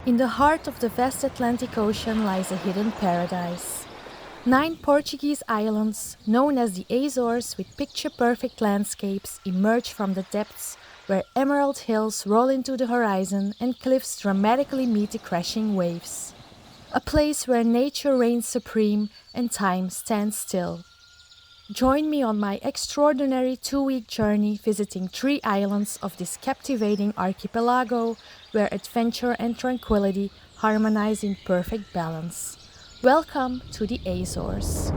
In the heart of the vast Atlantic Ocean lies a hidden paradise. 9 Portuguese islands, known as the Azores, with picture-perfect landscapes, emerge from the depths where emerald hills roll into the horizon and cliffs dramatically meet the crashing waves. A place where nature reigns supreme and time stands still. Join me on my extraordinary 2-week journey visiting 3 islands of this captivating archipelago where adventure and tranquility harmonize in perfect balance. Welcome to the Azores.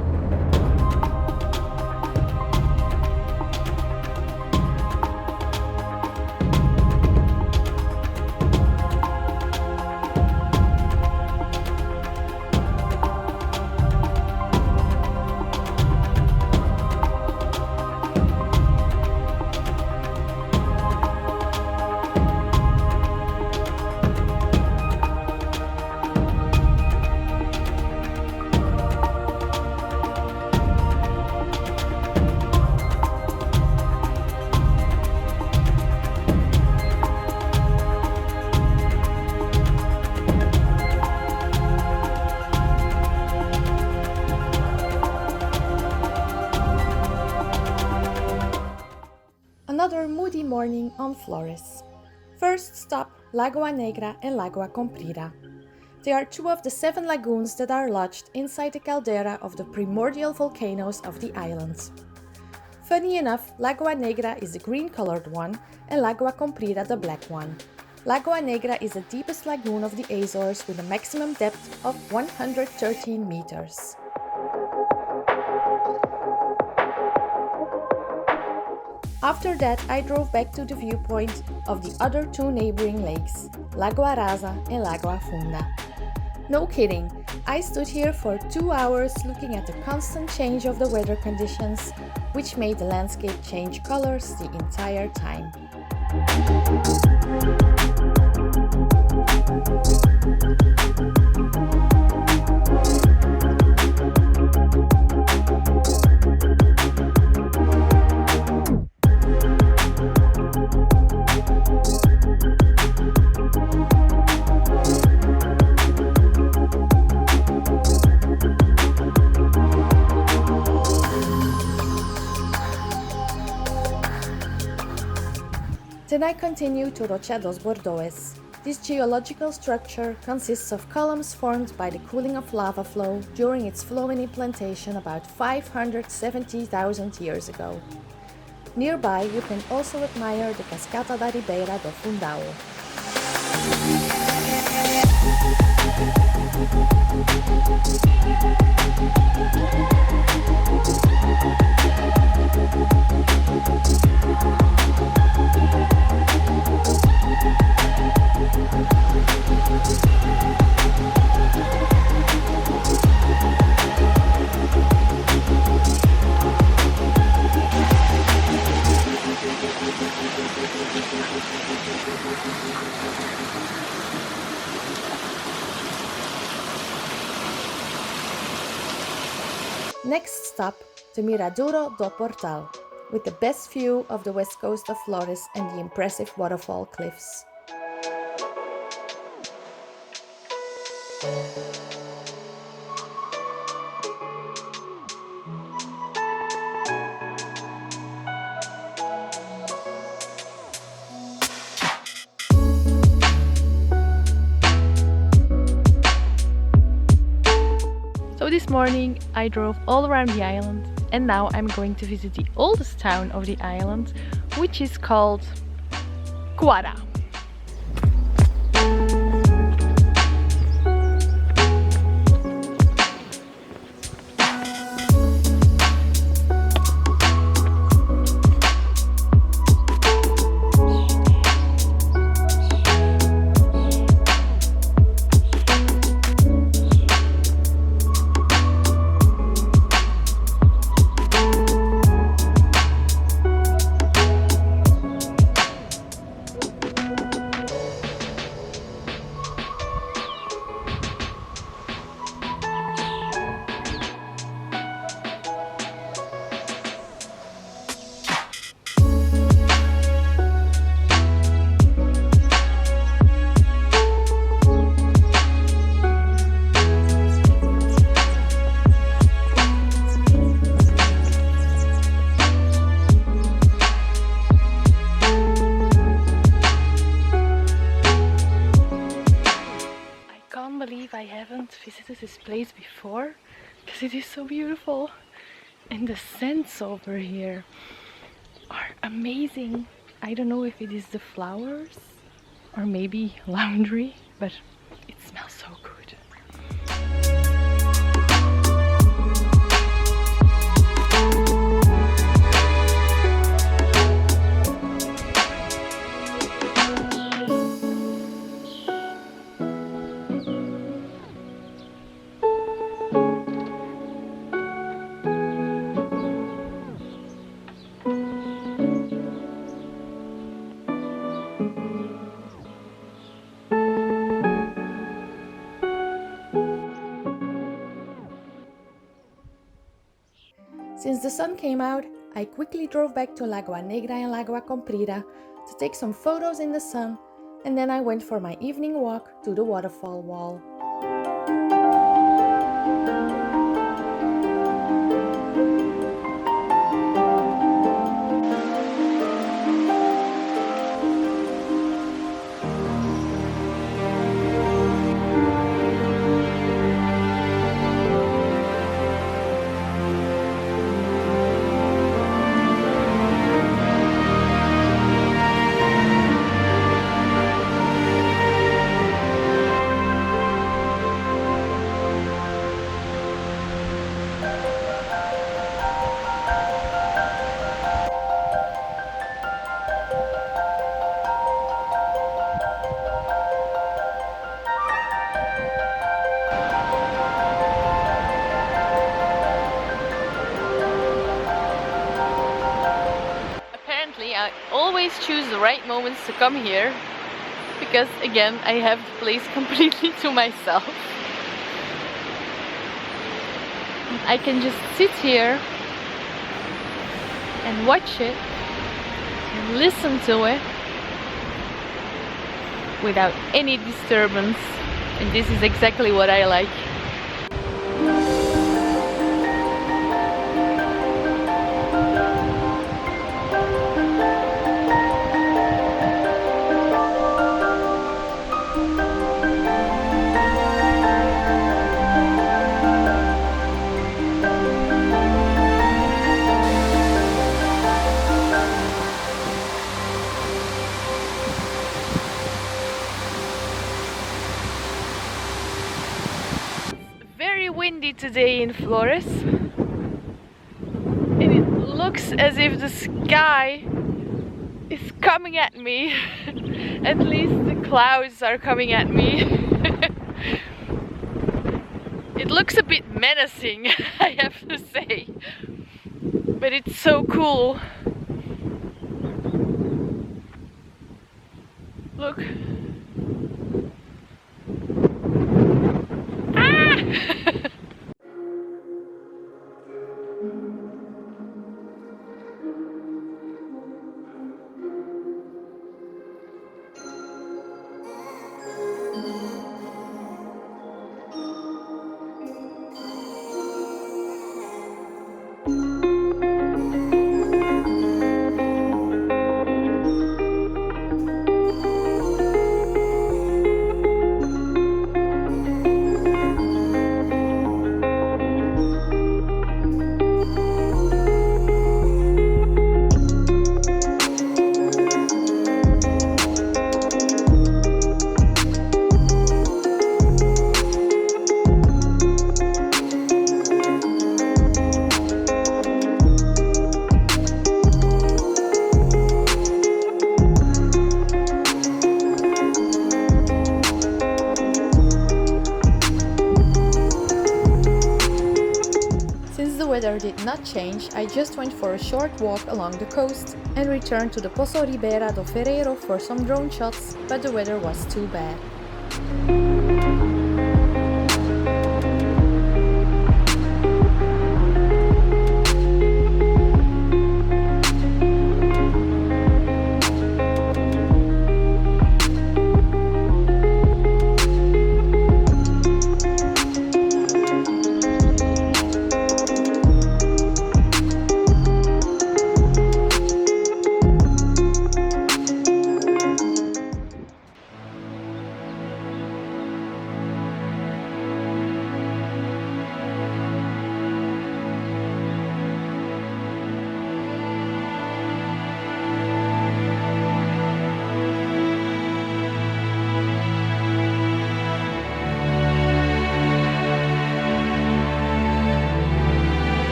Another moody morning on Flores. First stop, Lagoa Negra and Lagoa Comprida. They are 2 of the 7 lagoons that are lodged inside the caldera of the primordial volcanoes of the island. Funny enough, Lagoa Negra is the green-colored one and Lagoa Comprida the black one. Lagoa Negra is the deepest lagoon of the Azores with a maximum depth of 113 meters. After that, I drove back to the viewpoint of the other 2 neighboring lakes, Lagoa Rasa and Lagoa Funda. No kidding, I stood here for 2 hours looking at the constant change of the weather conditions, which made the landscape change colors the entire time. Then I continue to Rocha dos Bordões. This geological structure consists of columns formed by the cooling of lava flow during its flowing implantation about 570,000 years ago. Nearby, you can also admire the Cascata da Ribeira do Fundão. Next stop, the Miradouro do Portugal, with the best view of the west coast of Flores and the impressive waterfall cliffs. So this morning I drove all around the island and now I'm going to visit the oldest town of the island, which is called Cuada. I haven't visited this place before because it is so beautiful. And the scents over here are amazing. I don't know if it is the flowers or maybe laundry, but it smells so good. Since the sun came out, I quickly drove back to Lagoa Negra and Lagoa Comprida to take some photos in the sun, and then I went for my evening walk to the waterfall wall. I always choose the right moments to come here because again I have the place completely to myself. I can just sit here and watch it and listen to it without any disturbance, and this is exactly what I like. Windy today in Flores, and it looks as if the sky is coming at me. At least the clouds are coming at me. It looks a bit menacing, I have to say, but it's so cool. Look. Weather did not change, I just went for a short walk along the coast and returned to the Poço Ribeira do Ferreiro for some drone shots, but the weather was too bad.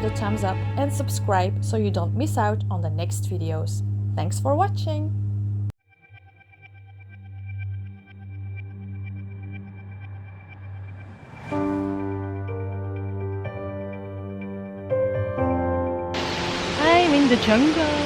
a thumbs up and subscribe so you don't miss out on the next videos. Thanks for watching! I'm in the jungle.